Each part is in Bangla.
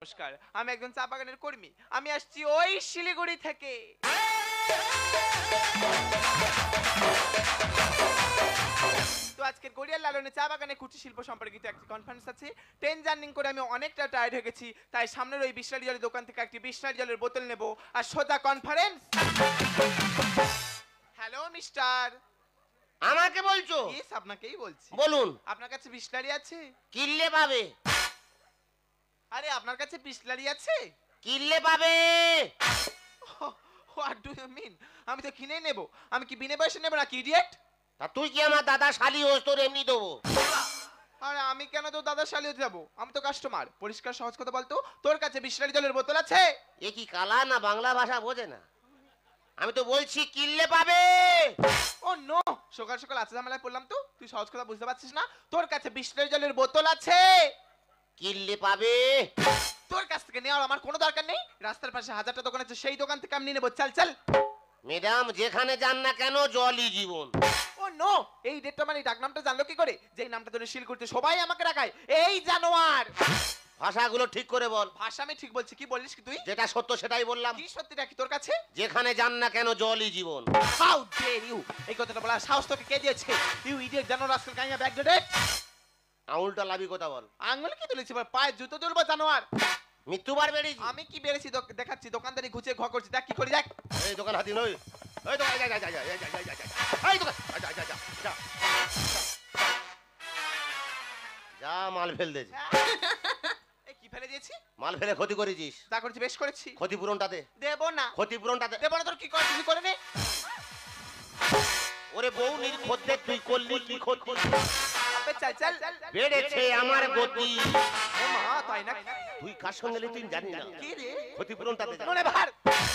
নমস্কার, আমি একজন চা বাগানের কর্মী। আমি আসছি ওই শিলিগুড়ি থেকে। তো আজকের গড়িয়ার লালনে চা বাগানে কুটির শিল্প সম্পর্কিত একটি কনফারেন্স আছে। ট্রেন জার্নি করে আমি অনেকটা টায়ার্ড হয়ে গেছি, তাই সামনের ওই বিসলারি জলের দোকান থেকে একটি বিসলারি জলের বোতল নেব আর সোজা কনফারেন্স। Hello mister. আমাকে বলছো? ইয়েস, আপনাকেই বলছি। বলুন। আপনার কাছে বিসলারি আছে? কিনলে পাবে। আরে আপনার কাছে বিসলারি আছে? কিনলে পাবে। What do you mean? আমি তো কিনে নেব। আমি কি বিনা পয়সা নেব নাকি ইডিয়েট? তা তুই কি আমার দাদা শালি হোস, তোর এমনি দেবো। আরে আমি কেন তো দাদা শালি হতে যাবো? আমি তো কাস্টমার। পরিষ্কার সহজ কথা বলতো, তোর কাছে বিসলারি জলের বোতল আছে? এ কি কালা না বাংলা ভাষা বোঝে না? আমি তো বলছি কিনলে পাবে। ও নো, সকাল সকাল আছে ঝামেলায় পড়লাম তো। তুই সহজ কথা বুঝতে পারছিস না? তোর কাছে বিসলারি জলের বোতল আছে? কিনলে পাবে। তোর কাছ থেকে নেওয়ার আমার কোনো দরকার নেই। রাস্তার পাশে হাজারটা দোকান আছে, সেই দোকান থেকে আমি নিয়ে নেবো। চল চল। ম্যাডাম, যেখানে যান না কেন জলই জীবন। ও নো, এই ডেটটা মানে ডাক নামটা জানলো কি করে? যেই নামটা ধরে শিল করতে সবাই আমাকে রাখায়, এই জানোয়ার। ভাষাগুলো ঠিক করে বল। ভাষা আমি ঠিক বলছি। কি বলিস কি তুই? যেটা সত্য সেটাই বললাম। কি সত্যি রাখি তোর কাছে? যেখানে যান না কেন জলই জীবন। How dare you! এই কথাটা বলার সাহস তোকে কে দিয়েছে? ইউ ইডিয়েট, জানোয়ার, আজকাল গাইয়া ব্যাকডেটেড। আঙুলটা লাভি কথা বল। আঙ্গুল কি তুলেছি? পায়ে জুতো তুলবো জানোয়ার। মৃত্যুবার বেরিয়েছি। আমি কি বেরেছি দেখাচ্ছি? দোকানদারি ঘুচে ঘ করছি, দেখ কি করি দেখ। এই দোকান হাতি নই। এই দোকান যা যা যা যা যা যা যা। এই দোকান যা যা যা যা। যা মাল ফেল দিয়েছি। এই কি ফেলে দিয়েছি? মাল ফেলে ক্ষতি করেছিস। যা করেছি বেশ করেছি। ক্ষতিপূরণটা দে। দেবো না। ক্ষতিপূরণটা দে। দেবো না। তোর কি কর তুই করে নে। ওরে বউ নির্খদ্দে তুই করলি কি ক্ষতি? আবে চল চল। বেড়েছে আমার গতি। ও মা, তাই না? তুই কার সঙ্গে তুই জানি না। কি রে? ক্ষতিপূরণটা দে। মনে ভার।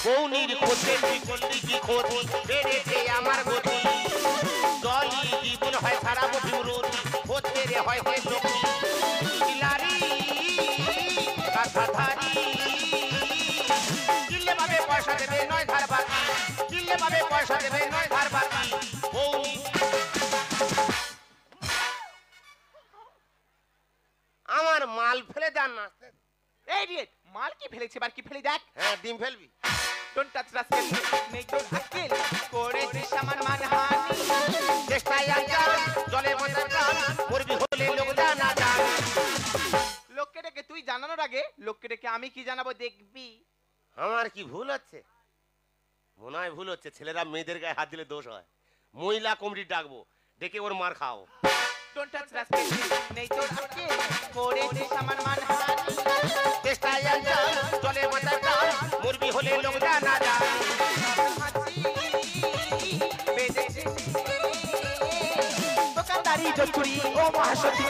বউ নির্খদ্দে তুই করলি কি ক্ষতি? বেড়েছে আমার গতি। জলই জীবন হয় সারা বছরতি। হতে রে হয় হে সখী। বিলারি কাঁথাধারি। কিনলে পাবে পয়সা দেবে নয় ধার বাকি। কিনলে পাবে পয়সা দেবে নয় ধার বাকি। বউ আমার মাল ফেলে দেন না। এই ইডিয়েট, মাল কি ফেলেছে? এবার কি ফেলি দেখ। হ্যাঁ, ডিম ফেলবি। ডোন্ট টাচ রাস্কেল, নেই তোর আক্কেল, করেছিস আমার মানহানি। চেষ্টায় আজান জলে বাঁচার গান করবি হলে লোক জানা যান। লোককে ডেকে তুই জানানোর আগে লোককে ডেকে আমি কি জানাবো দেখবি। আমার কি ভুল হচ্ছে? মনে হয় ভুল হচ্ছে। ছেলেরা মেয়েদের গায়ে হাত দিলে দোষ হয়। মহিলা কমিটি ডাকবো, ডেকে ওর মার খাও। ডোন্ট টাচ রাস্কেল, নেই তোর আক্কেল, করেছিস আমার মানহানি। চেষ্টায় আজান জলে বাঁচার গান করবি হলে লোক জানা যান। দোকানদারি চুরি ও মহাসতী,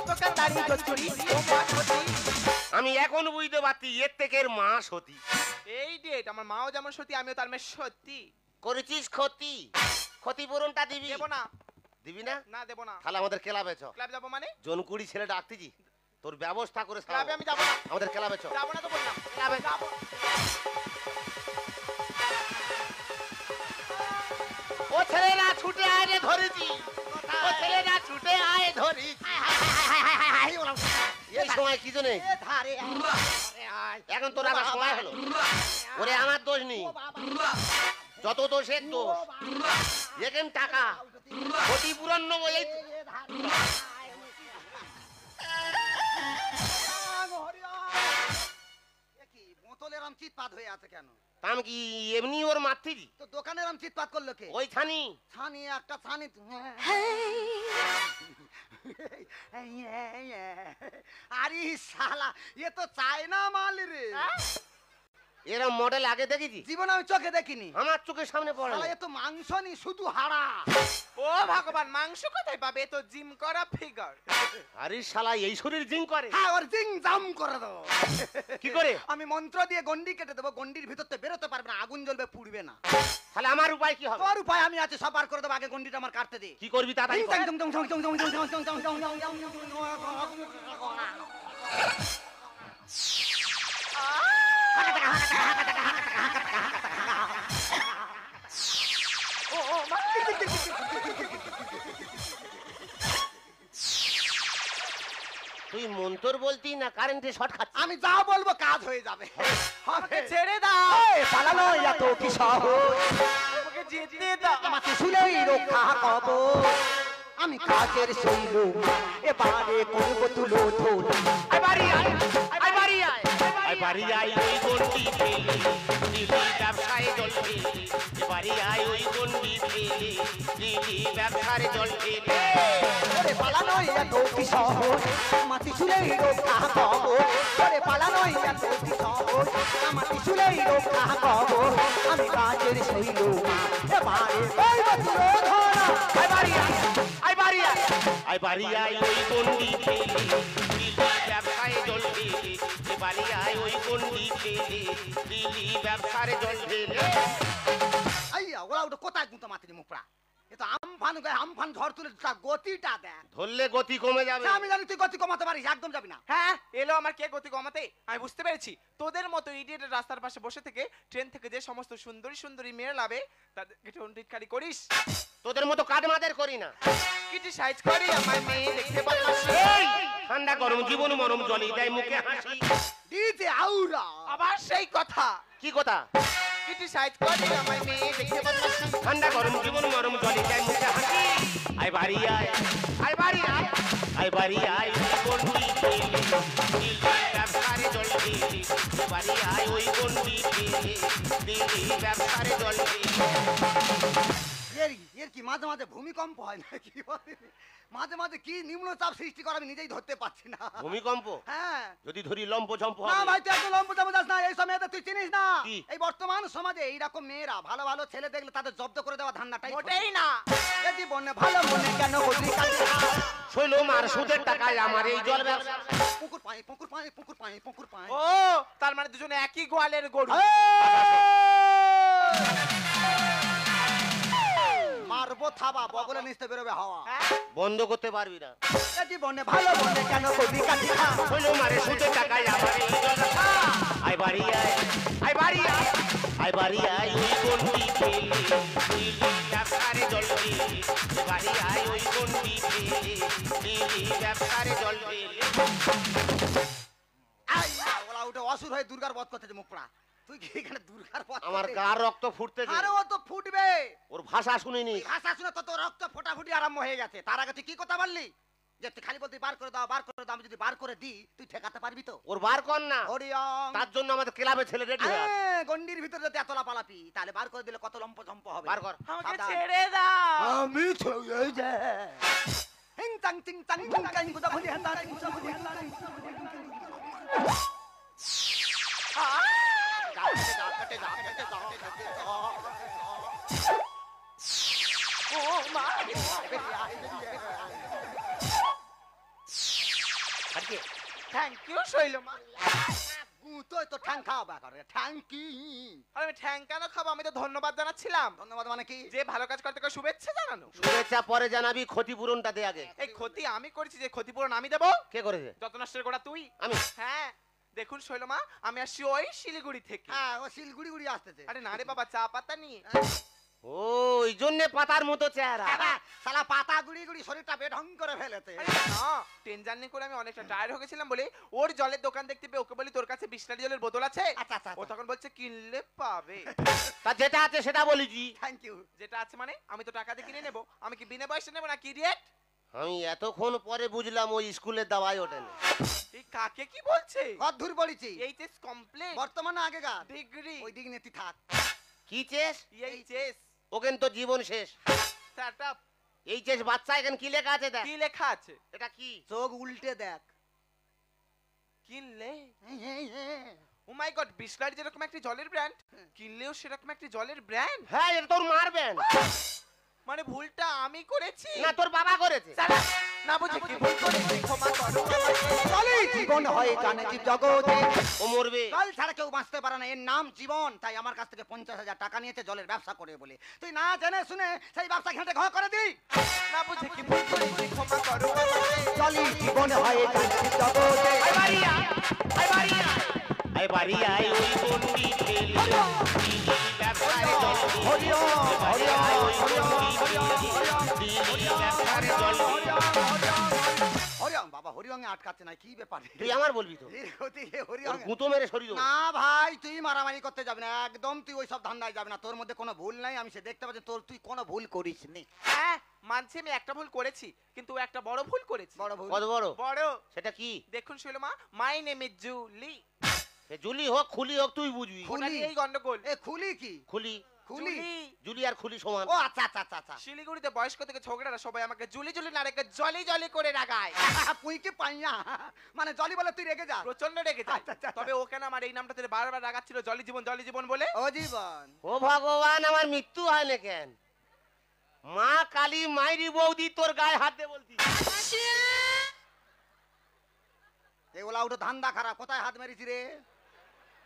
দোকানদারি চুরি ও মহাসতী। আমি এখন বুঝতে পারছি এর থেকে এর মা সতী। এই ডেট, আমার মাও যেমন সতী, আমিও তার মেয়ে সতী। করেছিস ক্ষতি, ক্ষতিপূরণটা দিবি। দেবো না। দিবি না? না দেবো না। তাহলে আমাদের ক্লাবে চ। ক্লাব যাবো মানে? জনকুড়ি ছেলে ডাকতেছি, তোর ব্যবস্থা করে ক্লাবে আমি যাবো না। আমাদের ক্লাবে চ। যাবো না তো বললাম। ক্লাবে যাবো। ও ছেলেরা ছুটে আয় রে ধরেছি। ও ছেলেরা ছুটে আয় ধরি। এই সময় কি জন্য? এখন তোর আবার সময় হলো। ওরে আমার দোষ নেই, যত দোষের দোষ। এখানে টাকা ক্ষতিপূরণ নেবো। এই বোতলের আম চিৎপাত হয়ে আছে কেন? আমি কি এমনি ওর মারতেছি? তো দোকানের আম চিৎপাত করলো কে? ওই ছানি। ছানি একটা ছানি। আরে শালা, এ তো চায়না মাল রে। এরম মডেল আগে দেখেছি? জীবনে আমি চোখে দেখিনি। আমার চোখের সামনে পড়ে। শালা, এ তো মাংস নি, শুধু হাড়া। ও ভগবান, মাংস কোথায় পাবে? এ তো জিম করা ফিগার। আরে শালা, এই শরীর জিম করে? হ্যাঁ, ওর জিং জাম করে দাও। কি করে? আমি মন্ত্র দিয়ে গন্ডি কেটে দেবো, গন্ডির ভিতর থেকে বেরোতে পারবে না, আগুন জ্বলবে, পুড়বে না। তাহলে আমার উপায় কি হবে? তোর উপায় আমি আছে, সব বার করে দেবো, আগে গন্ডিটা আমার কাটতে দে। কি করবি তাড়াতাড়ি কর। ও মা। তুই তুই মন্তর বলতি না কারেন্টে শর্ট খাচ্ছিস? আমি যা বলবো কাজ হয়ে যাবে। আমাকে ছেড়ে দাও, এই পালানো এত কি সহজ, আমাকে যেতে দাও। আমাকে শুলেই রক্ষা কব, আমি কাজের শৈল এবারে করব তুলো ধোল। আয় বাড়ি আয়, আয় বাড়ি আয়, আয় বাড়ি আয় ওই গন্ডি ফেলে দিলি ব্যবসায় জল ফেলে, এ বাড়ি আয় ওই গন্ডি ফেলে দিলি ব্যবসায় জল ফেলে। ওরে পালানো এত কি সহজ, আমাকে শুলেই রক্ষা কব, ওরে পালানো এত কি সহজ, আমাকে শুলেই রক্ষা কব, আমি কাজের শৈল এবারে করব তুলো ধোল। আয় বাড়ি আয়, আয় বাড়ি আয়, আয় বাড়ি আয় ওই গন্ডি ফেলে দিলি ব্যবসায় জল ফেলে, এ বাড়ি আয় ওই গন্ডি ফেলে দিলি ব্যবসায় জল ফেলে। আইয়া ওরা ওটা কোথায় গুঁতো মাতিনি মুখরা, এ তো আমফান গায়ে আমফান ঝড় তুলে তার গতিটা দেখ। ধরলে গতি কমে যাবে। আমি জানি তুই গতি কমাতে পারিস, একদম যাবি না। হ্যাঁ, এলো আমার কে গতি কমাতে। আমি বুঝতে পেরেছি, তোদের মতো ইডিয়েটের রাস্তার পাশে বসে থেকে ট্রেন থেকে যে সমস্ত সুন্দরী সুন্দরী মেয়ে লাভে তাদেরকে টন্টিটকারি করিস, তোদের মতো কাঠমাদের করি না। কিটি সাইজ করি আমার মেয়ে দেখতে বদমাশি। এই ঠান্ডা গরম জীবন মরম জলি দেয় মুখে হাসি। ডিজে আউরা আবার সেই কথা, কি কথা? কিটি সাইজ করি আমার মেয়ে দেখতে বদমাশি। ঠান্ডা গরম জীবন মরম জলি দেয় মুখে হাসি। আয় বাড়ি আয়, আয় বাড়ি আয়, আয় বাড়ি আয় ওই গন্ডি ফেলে দিলি ব্যবসারে জল ফেলে, এ বাড়ি আয় ওই গন্ডি ফেলে দিলি ব্যবসারে জল ফেলে। এর কি মাঝে মাঝে ভূমিকম্প হয় না কি বলে? মাঝে মাঝে কি নিম্নচাপ সৃষ্টি করে আমি নিজেই ধরতে পারছি না। ভূমিকম্প? হ্যাঁ। যদি ধরি লম্প ঝম্প না হবে। ভাই তুই একদম লম্ব জমে যাস না, এই সময় তুই চিনিস না। কি? এই বর্তমান সমাজে এইরকম মেয়েরা ভালো ভালো ছেলে দেখলে তাদের জব্দ করে দেওয়া ধান্নাটাই মোটেই না। এই জীবনে ভালো মনে কেন করলি কাজে? শৈল মার সুদের টাকায় আমার এই জল ব্যবসা। পুকুর পায়ে পুকুর পায়ে পুকুর পায়ে পুকুর পায়ে। ও, তার মানে দুজনে একই গোয়ালের গরু। মারবো থাবা বগলে নিচে বেরোবে হাওয়া। হ্যাঁ? বন্ধ করতে পারবি না। এই জীবনে ভালো মনে কেন করলি কাজে? শৈল মারে সুদের টাকায় আমার এই জল ব্যবসা। আয় বাড়ি আয়, আয় বাড়ি আয়, আয় বাড়ি আয় ওই গন্ডি ফেলে দিলি ব্যবসারে জল ফেলে, এ বাড়ি আয় ওই গন্ডি ফেলে দিলি ব্যবসারে জল ফেলে। ওরা উঠে অসুর হয়ে দুর্গার বধ করতেছে মুখরা। তুই কি এখানে দুর্গার বধ আমার করতে? গার রক্ত ফুটতেছে। আরে ও তো ফুটবে। ওর ভাষা শুনিনি। এই ভাষা শুনে তো তোর রক্ত ফোটাফুটি আরম্ভ হয়ে গেছে। তার আগে তুই কি কথা বললি? যে তুই খালি বলতে বার করে দাও বার করে দাও, আমি যদি বার করে দিই তুই ঠেকাতে পারবি তো? ওর বার কর না। হরিয়ম তার জন্য আমাদের ক্লাবে ছেলে রেডি হয়ে আছে। গন্ডির ভিতরে যদি এতলা পালাপি তাহলে বার করে দিলে কত লম্প ঝম্প হবে। বার কর। আমাকে সাবধান। ছেড়ে দাও। আমি ছেড়ে দে। হিং চাং চিং চাং চিং চাং গুদা ভুলি হাতা গুদা ভুলি হাতা। যা কেটে যা কেটে যা কেটে যা। ও মা, আজকে থ্যাংক ইউ শৈলমা। তুই তো ঠ্যাং খাওয়া করে থ্যাংক ইউ। আর আমি ঠ্যাং কেন খাবো? আমি তো ধন্যবাদ জানাচ্ছিলাম। ধন্যবাদ মানে কি? যে ভালো কাজ করতে গিয়ে শুভেচ্ছা জানানো। শুভেচ্ছা পরে জানাবি, ক্ষতিপূরণটা দে আগে। এই ক্ষতি আমি করেছি, যে ক্ষতিপূরণ আমি দেবো। কে করেছে? যত নষ্টের গোড়া তুই। আমি? হ্যাঁ, দেখুন শৈলমা, আমি আসছি ওই শিলিগুড়ি থেকে। হ্যাঁ ও শিলগুড়ি গুড়ি আসতেছে। আরে না রে বাবা, চা পাতা নিয়ে। ও ওই জন্যে পাতার মতো চেহারা। শালা পাতা গুড়ি গুড়ি শরীরটা বেঢং করে ফেলেছে। আরে না, ট্রেন জার্নি করে আমি অনেকটা টায়ার্ড হয়ে গেছিলাম বলে ওর জলের দোকান দেখতে পেয়ে ওকে বলি তোর কাছে বিসলারি জলের বোতল আছে? আচ্ছা আচ্ছা ও তখন বলছে কিনলে পাবে। তা যেটা আছে সেটা বলিছি। Thank you. যেটা আছে মানে আমি তো টাকা দিয়ে কিনে নেবো। আমি কি বিনা পয়সা নেবো না কি ইডিয়েট? আমি এতক্ষণ পরে বুঝলাম ওই স্কুলের দাওয়াই ওঠে না। এই কাকে কি বলছে? অধুর বলেছি। এইচএস কমপ্লিট, বর্তমানে আগেকার ডিগ্রি, ওই দিক নেতি থাক। কি চেস? এইচএস ওখান তো জীবন শেষ। স্টার্টআপ। এই চেস বাচ্চা এখানে কি লেখা আছে দেখ। কি লেখা আছে? এটা কি? চোখ উল্টে দেখ। কিনলে ও মাই গড, বিসলারি যেরকম একটি জলের ব্র্যান্ড, কিনলেও সেরকম একটি জলের ব্র্যান্ড। হ্যাঁ এটা তোর মারবেন। মানে ভুলটা আমি করেছি না তোর বাবা করেছে। সালা, না বুঝে কি ভুল করেছি, ক্ষমা করো আমাকে। চলে জীবন হয় জানে জীব জগতে। ও মরবে। জল ছাড়া কেউ বাঁচতে পারে না, এর নাম জীবন। তাই আমার কাছ থেকে 50,000 টাকা নিয়েছে জলের ব্যবসা করে বলে। তুই না জেনে শুনে সেই ব্যবসা ঘেঁটে ঘ করে দিই। না বুঝে কি ভুল করেছি, ক্ষমা করো আমাকে। চলি জীবন হয় জানে জীব জগতে। আয় বাড়ি আয়, আয় বাড়ি আয়, আয় বাড়ি আয় ওই গন্ডি ফেলে দিলি ব্যবসারে জল ফেলে। হরিয়ম হরিয়ম হরিয়ম দিলি ব্যবসারে জল ফেলে। হরিয়ম বাবা হরিয়ম। হরিয়ঙ্গে আটকাচ্ছে না, কি ব্যাপার? তুই আমার বলবি তো, ধীর গতি ওর হরিয়ঙ্গে। গুঁতো মেরে শরীর দেবো। না ভাই, তুই মারামারি করতে যাবি না, একদম তুই ওই সব ধান্দায় যাবি না। তোর মধ্যে কোনো ভুল নাই, আমি সে দেখতে পাচ্ছি তুই কোনো ভুল করিস নি। হ্যাঁ মানছি আমি একটা ভুল করেছি, কিন্তু ও একটা বড় ভুল করেছি। বড় ভুল? কত বড়? বড়। সেটা কি? দেখুন শৈলমা, মাই নেম ইজ জুলি। সে জুলি হোক খুলি হোক তুই বুঝবি। ওটা নিয়েই গন্ডগোল। এ খুলি কি? খুলি, খুলি? জুলি আর খুলি সমান। ও আচ্ছা আচ্ছা আচ্ছা আচ্ছা। শিলিগুড়িতে বয়স্ক থেকে ছোকরারা সবাই আমাকে জুলি জুলি না রেখে জলি জলি করে রাগায়। তুই কি পাইয়া, মানে জলি বলে তুই রেগে যা? প্রচন্ড রেগে যায়। আচ্ছা, আচ্ছা, আচ্ছা। তবে ও কেন আমার এই নামটা থেকে বারবার রাগাচ্ছিল জলি জীবন বলে? ও জীবন, ও ভগবান, আমার মৃত্যু হয় না কেন? মা কালী মাইরি বৌদি তোর গায়ে হাত দে বলতি। এগুলা উঠো ধান্দা খারাপ। কোথায় হাত মেরেছি রে?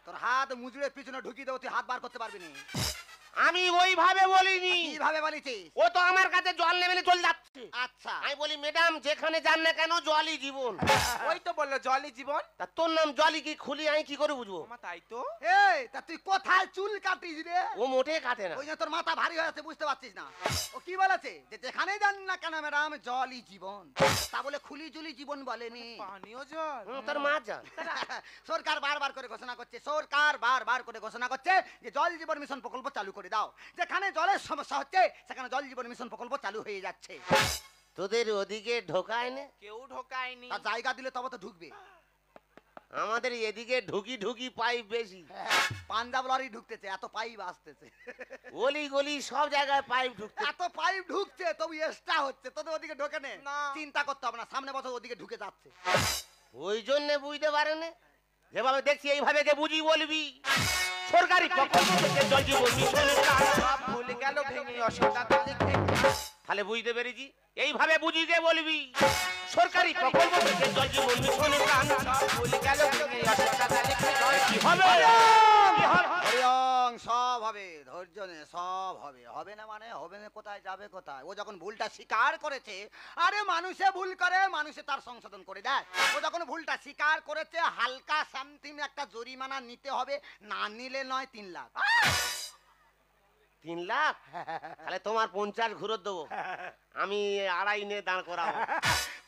তোর হাত মুজড়ে পিছনে ঢুকিয়ে দেবো, তুই হাত বার করতে পারবি না। আমি ওইভাবে বলিনি। কিভাবে বলেছিস? ও তো আমার কাছে জল নেমে চলে যাচ্ছে। আচ্ছা, আমি বলি ম্যাডাম যেখানে যান না কেন জলই জীবন। ওই তো বললো জলি জীবন। তা তোর নাম জলি কি খুলি আমি কি করে বুঝবো? ওমা তাই তো। এই তা তুই কোথায় চুল কাটিস রে? ও মোটে কাটে না। ওই যে তোর মাথা ভারী হয়ে আছে, বুঝতে পারছিস না? ও কি বলেছে যে যেখানে যান না কেন ম্যাডাম জলই জীবন, তা বলে খুলি জুলি জীবন বলেনি। পানীয় জল। তোর মা জান। সরকার বারবার করে ঘোষণা করছে, সরকার বারবার করে ঘোষণা করছে যে জল জীবন মিশন প্রকল্প চালু করে দাও। যেখানে জলের সমস্যা হচ্ছে সেখানে জল জীবন মিশন প্রকল্প চালু হয়ে যাচ্ছে। তোদের ওদিকে ঢোকায় না? কেউ ঢোকায়নি। তার জায়গা দিলে তবে তো ঢুকবে। আমাদের এদিকে ঢুকি ঢুকি পাইপ বেশি। পাঞ্জাব লরি ঢুকতেছে, এত পাইপ আসতেছে। গলি গলি সব জায়গায় পাইপ ঢুকতে। এত পাইপ ঢুকছে তবু এক্সট্রা হচ্ছে, তোদের ওদিকে ঢোকে নে। না। চিন্তা করতে হবে না, সামনে বছর ওদিকে ঢুকে যাচ্ছে। ওই জন্য বুঝতে পারে না। যেভাবে দেখছি এইভাবে কে বুঝি বলবি। সরকারি প্রকল্প থেকে জল জীবন মিশনের কাজ। সব ভুলে গেল ভেঙে অসদাতা লিখে। তাহলে বুঝতে পেরেছি, এইভাবে বুঝিয়ে বলবি। সরকারি প্রকল্প থেকে জল জীবন মিশনের কাজ। সব ভুলে গেল ভেঙে অসদাতা লিখে। কি হবে? কি হবে? হরিয়ং, সব হবে, ধৈর্য নে, সব হবে। হবে না মানে হবে না, কোথায় যাবে কোথায়? ও যখন ভুলটা স্বীকার করেছে, আরে মানুষে ভুল করে, মানুষে তার সংশোধন করে দেয়। ও যখন ভুলটা স্বীকার করেছে, হালকা সামথিং একটা জরিমানা নিতে হবে, না নিলে নয় 3 লাখ। 3 লাখ? তাহলে তোমার 50 ঘুরত দেবো, আমি 2.5 নিয়ে দাঁড় করাবো।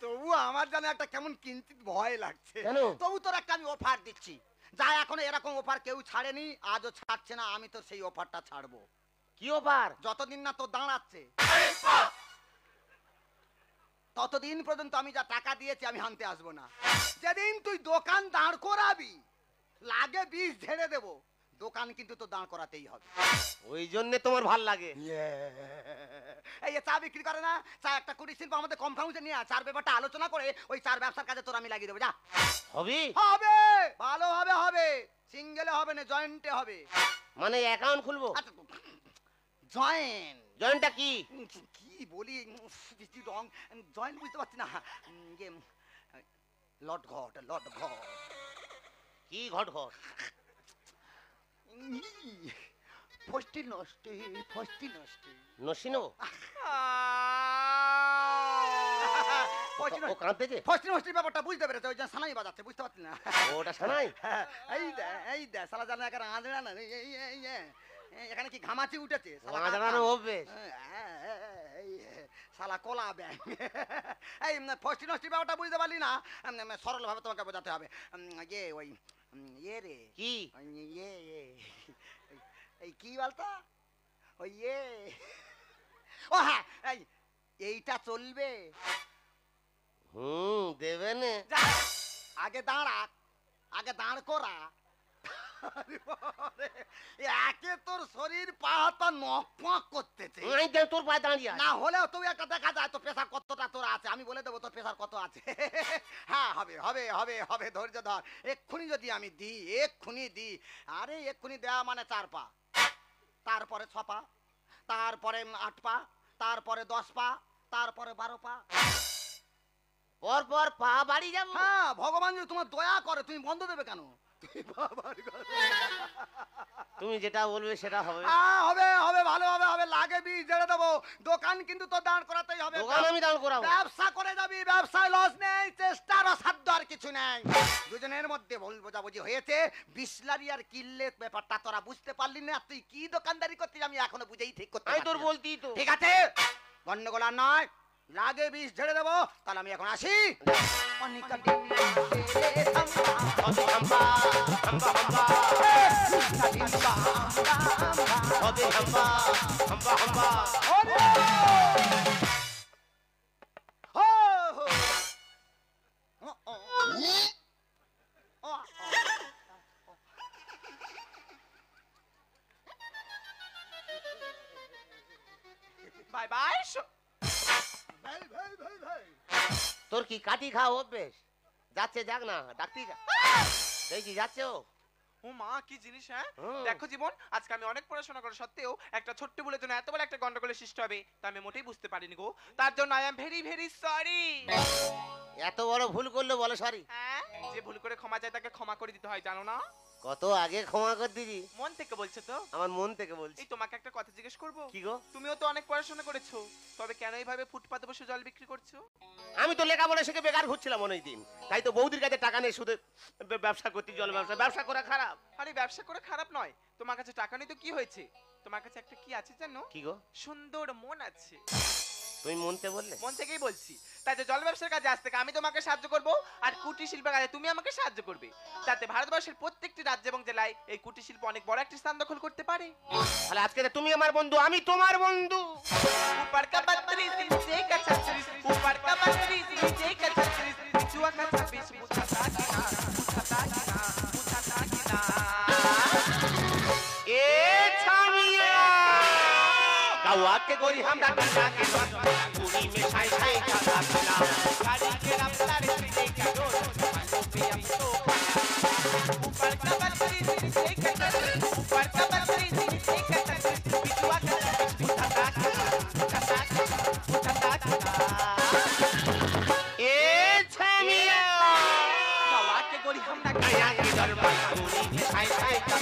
তবু আমার জানে একটা কেমন কিঞ্চিত ভয় লাগছে। কেন? তবু তোর একটা আমি অফার দিচ্ছি, যা এখনো এরকম অফার কেউ ছাড়েনি, আজও ছাড়ছে না, আমি তো সেই অফারটা ছাড়বো। কি অফার? যতদিন না তোর দাঁড়াচ্ছে ততদিন পর্যন্ত আমি যা টাকা দিয়েছি আমি হানতে আসবো না। যেদিন তুই দোকান দাঁড় করাবি, লাগে 20 ঝেড়ে দেবো, দোকান কিন্তু তো দাঁড় করাতেই হবে। ওই জন্য তোমার ভাল লাগে। এই যে চা বিক্রি করে না, চা একটা কুটির শিল্প আমাদের কম্পাউন্ডে নিয়ে চার ব্যাপারটা আলোচনা করে ওই চার ব্যবসার কাজে তোর আমি লাগিয়ে দেবো। যা। হবে? হবে, ভালোভাবে হবে, সিঙ্গেলে হবে না, জয়েন্টে হবে। মানে অ্যাকাউন্ট খুলবো? আচ্ছা, জয়েন্ট জয়েন্টটা কি? কি বলি, রং জয়েন্ট বুঝতে পারছি না। লট ঘট, লট ঘট, কি ঘট ঘট? ফষ্টি নষ্টি, ফষ্টি নষ্টি, নসি নেবো? ও কাঁদতেছে? ফষ্টি নষ্টির ব্যাপারটা বুঝতে পেরেছে, ওই জন্য সানাই বাজাচ্ছে, বুঝতে পারছি না। ওটা শোনাই। এই দে শালা জানা এখানে আঁচড়া না, এখানে কি ঘামাচি উঠেছে শালা, আঁচড়ানো অভ্যেস। শালা কলা ব্যাং। এই ফষ্টি নষ্টির ব্যাপারটা বুঝতে পারলি না, সরল ভাবে তোমাকে বোঝাতে হবে। ওই রে কি? এই কি বলতো, ওই ও হ্যাঁ, এইটা চলবে। দেবে না? আগে দাঁড়া, আগে দাঁড় করা। একে তোর শরীর পা হাত নক পক করতেছে, তোর পায়ে দাঁড়িয়ে না হলেও তুই একটা দেখা যায় তো প্রেসার কতটা তোর আছে, আমি বলে দেবো তোর প্রেসার কত আছে। হ্যাঁ হবে হবে হবে হবে, ধৈর্য ধর, এক্ষুনি যদি আমি দিই, এক্ষুনি দিই, আরে এক্ষুনি দেওয়া মানে 4 পা, তারপরে 6 পা, তারপরে 8 পা, তারপরে 10 পা, তারপরে 12 পা, পর পর পা বাড়ি যাবো। হ্যাঁ, ভগবান যদি তোমার দয়া করে তুমি বন্ধ দেবে কেন? তুমি যেটা বলবে সেটা হবে। হবে হবে, ভালো হবে, হবে, লাগে 20 ঝেড়ে দেবো, দোকান কিন্তু তো দাঁড় করাতেই হবে। দোকান আমি দাঁড় করাবো। ব্যবসা করে যাবি, ব্যবসায় লস নেই, চেষ্টার অসাধ্য আর কিছু নেই। দুজনের মধ্যে ভুল বোঝাবুঝি হয়েছে, বিসলারি আর কিল্লের ব্যাপারটা তোরা বুঝতে পারলি না, তুই কি দোকানদারি করছিস আমি এখনো বুঝেই ঠিক করতে আমি তোর পারছি না। বলতেই তো। ঠিক আছে, গন্ডগোল আর নয়, লাগে বিষ ঝেড়ে দেবো, তাহলে আমি এখন আসি। অনিকা ডিম্বা রে থাম্বা, হবে হাম্বা হাম্বা হাম্বা, অনিকা ডিম্বা হাম্বা হাম্বা। হবে হাম্বা হাম্বা হাম্বা। ওরে! হো, হো। ও, ও। ও, ও। Bye bye. তোর কি কাটি খাওয়া অভ্যেস? যাচ্ছে যাক না, ডাক্তি যা। এই কি যাচ্ছে ও? ও মা, কি জিনিস! হ্যাঁ, হুম। দেখো জীবন, আজকে আমি অনেক পড়াশোনা করা সত্ত্বেও একটা ছোট্ট ভুলের জন্য এত বড় একটা গন্ডগোলের সৃষ্টি হবে তা আমি মোটেই বুঝতে পারিনি গো। তার জন্য I am very very sorry. এত বড় ভুল করলো বলো সরি? হ্যাঁ, যে ভুল করে ক্ষমা চায় তাকে ক্ষমা করে দিতে হয়, জানো না? কত আগে ক্ষমা করে দিদি, মন থেকে বলছো তো? আমার মন থেকে বলছি। এই তোমাকে একটা কথা জিজ্ঞেস করবো? কি গো? তুমিও তো অনেক পড়াশোনা করেছো, তবে কেন এইভাবে ফুটপাতে বসে জল বিক্রি করছো? আমি তো লেখাপড়া শিখে বেকার ঘুরছিলাম অনেক দিন, তাই তো বৌদির কাছে টাকা নেই শুধু ব্যবসা করতে, জল ব্যবসা। ব্যবসা করা খারাপ? আরে ব্যবসা করে খারাপ নয়, তোমার কাছে টাকা নেই তো কি হয়েছে? তোমার কাছে একটা কি আছে জানো? কি গো? সুন্দর মন আছে। তুমি মনতে বললে? মন থেকেই বলছি। তাই তো জল ব্যবসার কাজে আজ থেকে আমি তোমাকে সাহায্য করব, আর কুটির শিল্পের কাজে তুমি আমাকে সাহায্য করবে, যাতে ভারতবর্ষের প্রত্যেকটি রাজ্য এবং জেলায় এই কুটির শিল্প অনেক বড় একটি স্থান দখল করতে পারে। তাহলে আজকে তো তুমি আমার বন্ধু, আমি তোমার বন্ধু। ऊपर का 32 नीचे का 36, ऊपर का 32 नीचे का 36, बिचुआ का 26 पूछता कि ना, पूछता कि ना, पूछता कि ना। ए छामिया गावा के गोरी हमरा डंडा के पूरी में छाई छाई का खाना, गाड़ी के रफ्तार से का रोड मानो पे अब तो ऊपर का 32 नीचे का 36, ऊपर का 32 नीचे का 36, बिचुआ का 26 पूछता कि ना, पूछता कि ना, पूछता कि ना। ए छामिया गावा के गोरी हमरा गया के दरबार पूरी में छाई छाई का